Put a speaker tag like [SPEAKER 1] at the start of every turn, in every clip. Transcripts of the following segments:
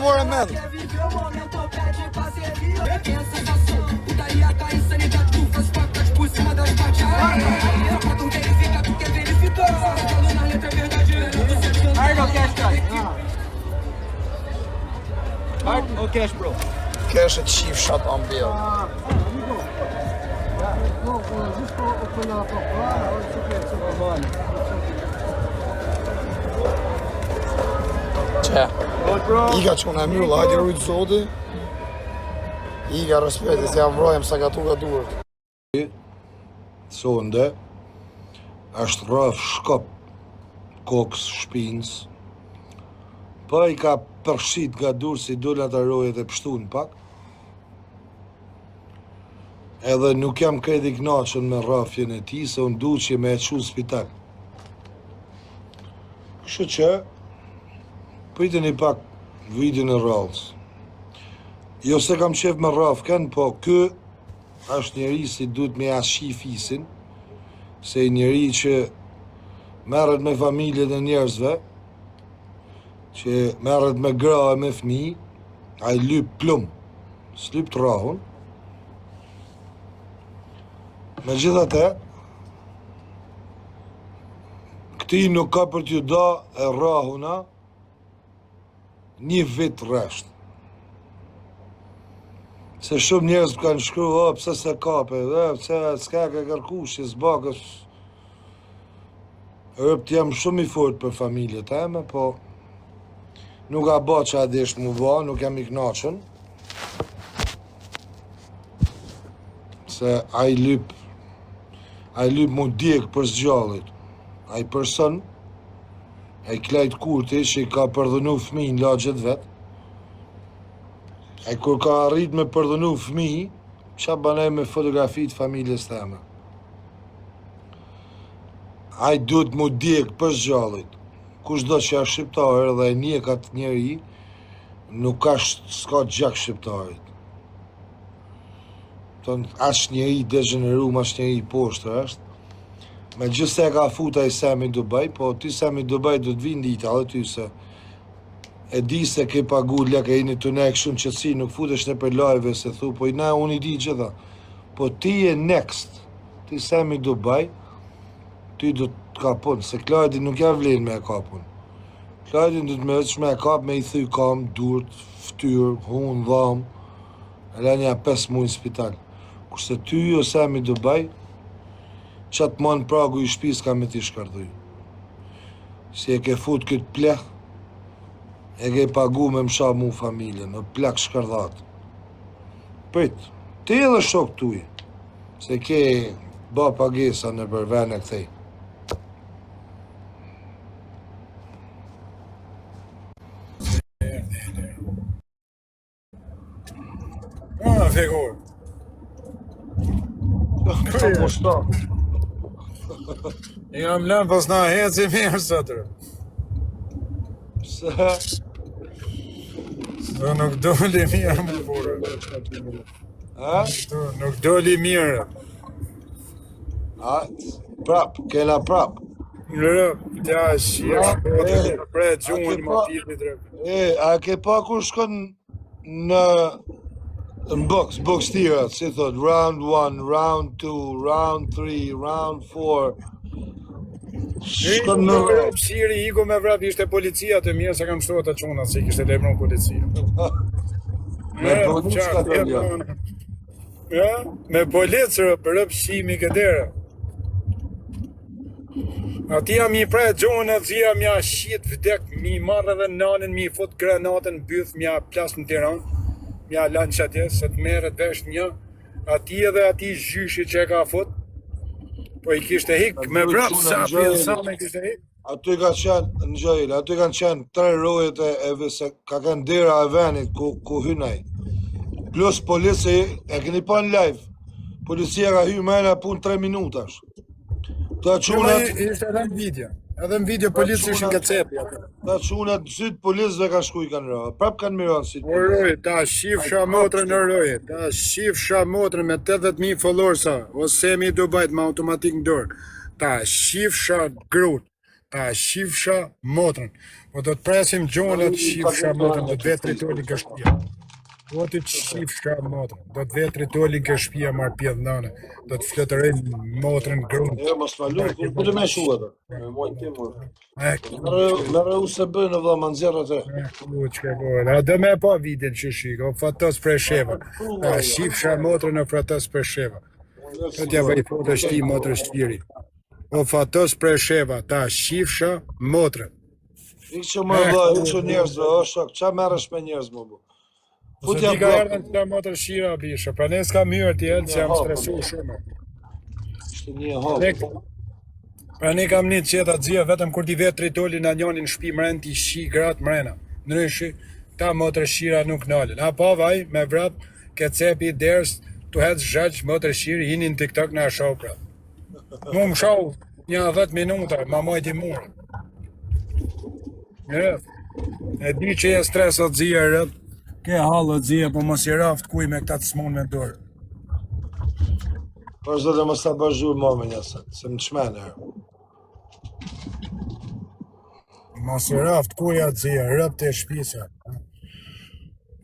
[SPEAKER 1] more mend.
[SPEAKER 2] O cash, bro.
[SPEAKER 1] Cash a chief shot on bill. Qa? Iga që unë e mjulla, hajde rujtë zoti. Iga respekti, se jam vrojëm sa gatu ka duhet.
[SPEAKER 3] Sonde, është rrëf shkop kokës shpinës, pa i ka përshit nga dur si dole të rojet e pështun pak, edhe nuk jam kredi knaqën me rrafjen e ti, se unë du që me e qu spital. Kështu që, priteni pak videon e rrallës. Jo se kam qef me rrafken, po kë është njeri si duhet me ashi fisin, se njeri që merret me familjet e njerëzve, që merret me gra e me fmi, a i lyp plum, s'lyp të rahun. Me gjithate, këti nuk ka për t'ju da e rahuna një vit rresht. Se shumë njerëz kanë shkru, pse se kape, pse s'ka ka kërkush, s'bakës. Rëpt jam shumë i fort për familjet eme, po nuk a ba që a desh mu ba, nuk jam i knaqën. Se a i lyp mu djek për zgjallit. A i person, a i klajt kurti që i ka përdhënu fëmijën lagjet vetë. E kur ka arrit me përdhënu fëmijë, qa banej me fotografi të familjes teme. A i duhet mu djek për zgjallit. Kush do që është shqiptarë dhe e një ka të njeri, nuk s'ka gjak shqiptarit. Ashtë njeri degenerum, ashtë njeri poshtër është. Me gjithë se ka futa i Semi Dubai, po ti Semi Dubai du të vinë dita dhe ty se e di se ke pagu lek e një të ne këshun qëtësi, nuk futesh në për live se thu, po unë i di gjitha. Po ti e next, ti Semi Dubai, ti du të kapun, se Klajdi nuk ja vlen me e kapun. Klajdi du të me veç me e kap, me i thuj kam, durt, ftyr, hun, dham, e le nja 5 muaj në spital. Kurse ty o Semi Dubai, qatë manë pragu i shpis ka me ti shkarduj. Si e ke fut këtë pleh, e ke pagu me msha mu familjen, në plak shkardhat. Prit, ti edhe shok tuj, se ke ba pagesa në përven e këthej.
[SPEAKER 4] Figur.
[SPEAKER 3] Qa po shta?
[SPEAKER 4] I kam lënë pas na heci mirë sotër.
[SPEAKER 3] Se?
[SPEAKER 4] Do nuk doli mirë më burë. Nuk doli mirë.
[SPEAKER 3] Prap, kena prap.
[SPEAKER 4] Ja, shqip, pre gjuhën më piti drepë.
[SPEAKER 3] A ke pa kur shkon në box tira, si thot, round 1, round 2, round 3, round 4. Shkon në
[SPEAKER 4] Shiri iku me vrap, ishte policia të mirë se kam shtu të qunat se i kishte lepron policia.
[SPEAKER 3] Me policë ka të lja.
[SPEAKER 4] Me policë për rëpshimi këtere. Ati jam i prej gjohën e zia mja shqit vdek, mi marrë dhe nanin, mi fut granatën byth, mja plas në Tiran, mja lanë që atje, se të merët vesh një, ati edhe ati zhyshi që e ka fut, po i kishte hik, me vrap, sa me kishte hik.
[SPEAKER 3] Aty ka qenë, në gjajle, aty kanë qenë 3 rojet e se ka kanë dera e venit ku hynaj. Plus polici, e këni pa në live, policia ka hy mena pun 3 minutash.
[SPEAKER 4] Ishte edhe në video polici ishin nga cepi.
[SPEAKER 3] Ta qunat sytë policëve ka shkuj kanë rrë, prap kanë miron si
[SPEAKER 4] O roj, ta shif shamotrën në roj, ta shif shamotrën me 80.000 followers sa, o Semi Dubai me automatik në dorë, ta shif grut, ta shifsha motrën. Po do të presim gjonë të shifsha motrën, do të vetë tritoli nga shtëpia. Po të shifsha motrën, do të vetë tritoli nga shtëpia marr pjedh nane, do të flotërojnë motrën grunt.
[SPEAKER 3] Jo, mos ma lut, ku të më shua atë. Merë USB në vëlla ma nxjerr atë.
[SPEAKER 4] Çka bëhet? A do më pa vitin që shiko, fatos për sheva. Ta shifsha motrën në fatos për sheva. Do t'ja bëj foto shti motrës shtiri. O fatos për sheva, ta shifsha motrën.
[SPEAKER 3] Ikë më vëlla, ikë njerëzve, o shok, ç'a merresh me njerëz më bu?
[SPEAKER 4] Futja ka ardhën të motër shira bisha, pra ne s'ka myrë t'jelë që jam stresu shumë.
[SPEAKER 3] Ishte një hapë.
[SPEAKER 4] Pra ne kam një qeta t'zia vetëm kur t'i vetë tritoli në njonin shpi mren t'i shi gratë mrena. Ndryshi, ta motër shira nuk nalën. A pa vaj, me vrap, ke cepi ders, tu hec zhaq motër shiri, hinin TikTok në ashau pra. Mu më shau një 10 minuta, ma majti murë. E di që e stresat t'zia rëp, ke halë t'zia, po mos i raft kuj me këta të smon me dorë.
[SPEAKER 3] Po zdo dhe mos ta bashkë më me njësat, se më çmene.
[SPEAKER 4] Mos i raft kuj t'zia, rëp të shpisa.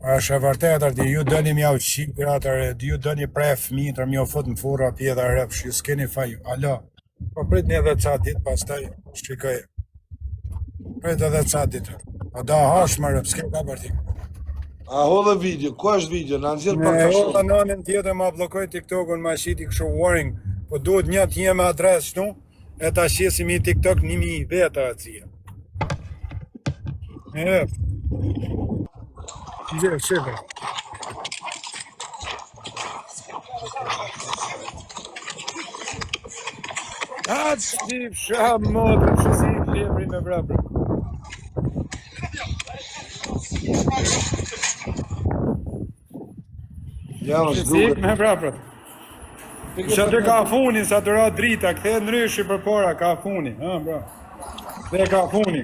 [SPEAKER 4] Është e vërtet arti, ju dëni mja u qip gratër, ju dëni prej fëmitër, mja u fut në fura pjeda rëpsh, ju s'keni faj, ala. Po prit një dhe ca dit, pas taj, shqikoj. Prit edhe ca ditë. A da hash më rëp, s'ke ka bërti.
[SPEAKER 3] A hodhe video, ku është video? Në nëzirë për
[SPEAKER 4] Me
[SPEAKER 3] ka
[SPEAKER 4] hodhe
[SPEAKER 3] shumë.
[SPEAKER 4] nënën tjetër ma blokoj TikTok-un, ma shiti kështu warning, po duhet një t'je me adres shtu, e ta shesim i TikTok 1000 veta atësia. Gjë, shqipë. Atë shqip, sham, modrë, që si i klebri me vrapër.
[SPEAKER 3] Ja, mos
[SPEAKER 4] Si
[SPEAKER 3] duket.
[SPEAKER 4] me vrapër. Që të ka funi, sa të ra drita, këthe ndryshi për para, ka funi. Ha, bra. Dhe ka funi.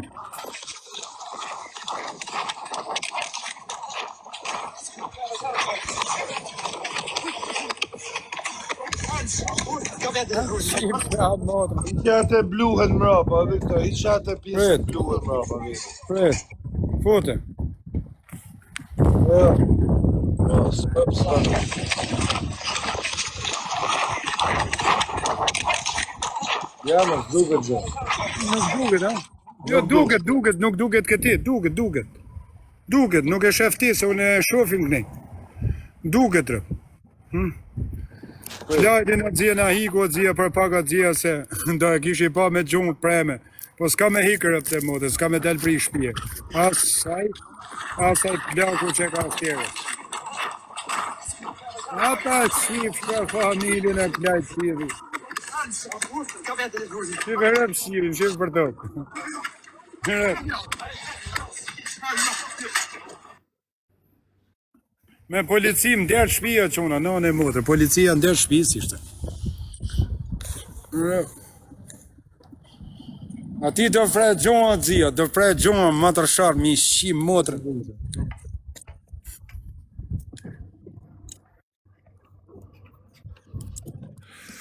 [SPEAKER 4] Shqip, sham, modrë.
[SPEAKER 3] Hiqja atë bluhen mrapa, Viktor, hiqja atë pjesën
[SPEAKER 4] Prit.
[SPEAKER 3] bluhen mrapa, Viktor.
[SPEAKER 4] Pret, fote.
[SPEAKER 3] Jo. Jo, s'ka. Ja, mos duket gjë.
[SPEAKER 4] Nuk duket, ha? Jo, duket, nuk duket këti, duket. Duket, nuk e shef ti, se unë e shofim kënej. Duket, rë. Lajtin o dzia na hiku, o dzia për paka dzia se do e kish i pa me gjumë preme. Po s'ka me hikër e pëte mote, s'ka me del pri shpje. Asaj plaku që ka stjere. Ata shif ka familjen e klajt shiri. Shif e rëp shirin, shif për tokë. Me polici më derë shpia qona, në motër, policia në derë shpis ishte. A ti do fret gjonë atë zia, do fret gjonë më të rësharë, mi shqim motër.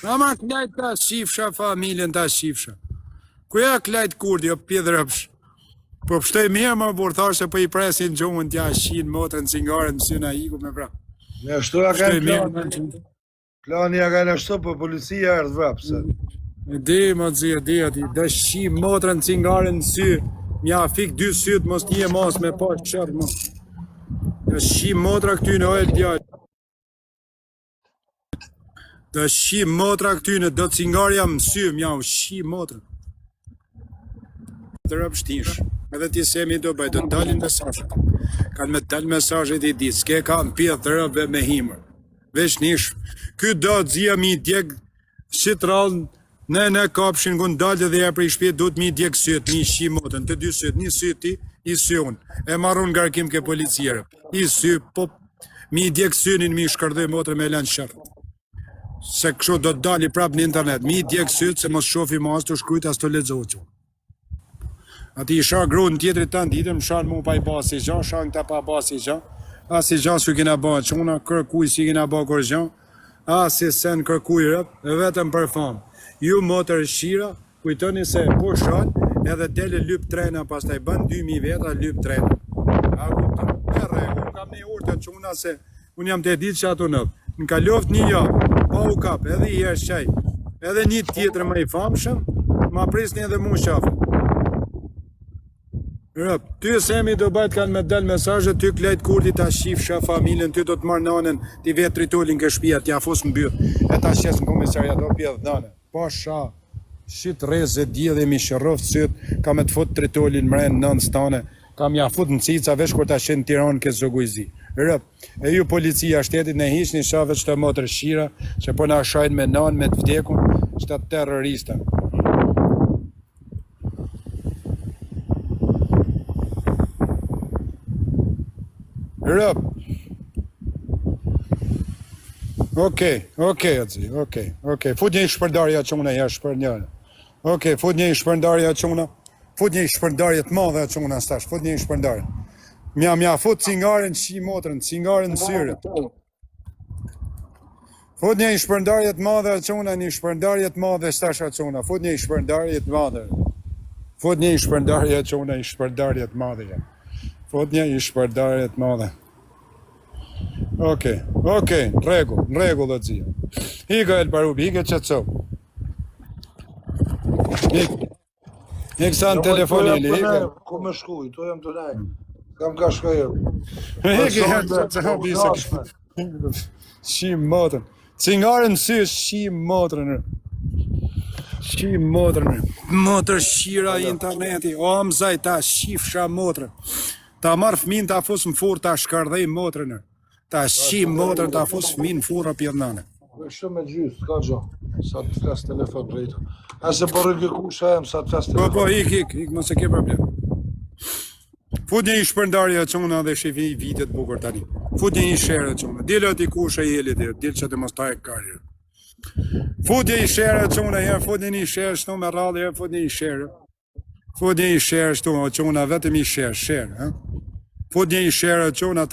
[SPEAKER 4] Ama klajt ta shifsha familjen ta shifsha. Kuja klajt kurdi, o pjedrëpsh. Po pështoj mirë më burë, thashe po i presin gjumën t'ja shinë motrën cingare në syna iku me pra.
[SPEAKER 3] Ne ashtu ja
[SPEAKER 4] Pështoj
[SPEAKER 3] kanë
[SPEAKER 4] mirë
[SPEAKER 3] plan.
[SPEAKER 4] më
[SPEAKER 3] Plani ja kanë ashtu, po policia erdhë vrap, se.
[SPEAKER 4] di më të zirë, di ati, dhe shi motrën cingare në sy, mja fik 2 sytë, mos një mos me pa qëtë mos. Dhe shi motra këty në ojë djallë. Dhe shi motra këty në do cingarja më sy, mja u shi motrën. Të rëpshtish. Edhe ti semi do bëj, do të dalin mesazhet. Kanë me dal mesazhet i ditë, s'ke ka në pjedh të rëbë me himër. Vesh nish, ky do të zia mi djeg si të rallë në kapshin ku ndalë dhe e prej shpjet do të mi djeg syt, mi shi motën, të 2 syt, një syt ti, i sy unë. E marrun ngarkim ke policierë. I sy, po mi djeg synin, mi shkërdoj motër me lanë shërë. Se kështu do të dali prap në internet, mi djeg syt se mos shofi mas të shkrujt as të lexohet. Ati i shah gruën tjetërit të nditëm, shanë mu pa i ba si gja, shanë këta pa ba si gja, a si gja s'u kina ba quna, kërkuj si kina ba kur gja, a si sen kërkuj rëp, vetëm për famë. Ju motër shira, kujtoni se po shanë, edhe dele lyp trena, pastaj bën 2000 veta lyp trena. A kupton? Unë kam një urtë të quna se unë jam të ditë që ato nëpë. Në kaloft një javë, pa u kap, edhe i herë qaj, edhe një tjetër më i famshëm, ma prisni edhe mu shafë. Rëp, ty Semi do bajt kanë me del mesazhe, ty klejt kurdi ta shifsha familjen, ty do të marrë nanën, ti vetë tritolin ke shtëpia, t'ja fos mbyll, e ta shes në komisariat, do pjedh nanën. Pa sha, shit reze, dje dhe mi shërroft syt, ka me të fut tritolin mren nën stane, kam ja fut në cica vesh kur ta shenë Tiranë ke zogujzi. Rëp, e ju policia shtetit në hish një shave që të motër shira, që po na shajnë me nanë, me të vdekun, që të terrorista. Rëp. Okej, azi, okej. Fut një shpërndarja quna, ja shpërndarja. Okej, fut një shpërndarja quna. Fut një shpërndarje të madhe quna stash, fut një shpërndarje. Mja fut cingaren shi motrën, cingaren në syre. Fut një shpërndarje të madhe quna, një shpërndarje të madhe stash quna. Fut një shpërndarje të madhe. Fut një shpërndarje quna, një shpërndarje të madhe. Fut një shpërndarje të madhe. Okej, në rregull dhe zia. Hika El Barubi, hika qëtëso. Hika sa në telefonili, hika.
[SPEAKER 3] Ku me shkuj, to jam të nejë. Kam ka shkajër.
[SPEAKER 4] Hika të habi se kështë. Shim motrën. Cingarën sy, shim motrën. Shim motrën. Motrë shira interneti. O mëzaj ta shifsha motrën. Ta marrë fmin ta fus më furë, ta shkardhej motrën. Ta shim motrën, ta fus fmin furë a pjednane.
[SPEAKER 3] Shumë me gjysë, ka gjo. Sa të flas telefon drejtë. Ase po rrëgë kusha em, sa të flas telefon.
[SPEAKER 4] Po, ik, mos e ke problem. Fut një i shpërndarja quna dhe shifi i vitet bukur tani. Fut një i shere quna. Dile ati kusha i jeli dhe, dile që të mos ta e karje. Fut një i shere quna, fut një i shere shtu me radhe, fut një i shere. Fut një i shere shtu, quna vetëm i shere. Fut një i shere quna.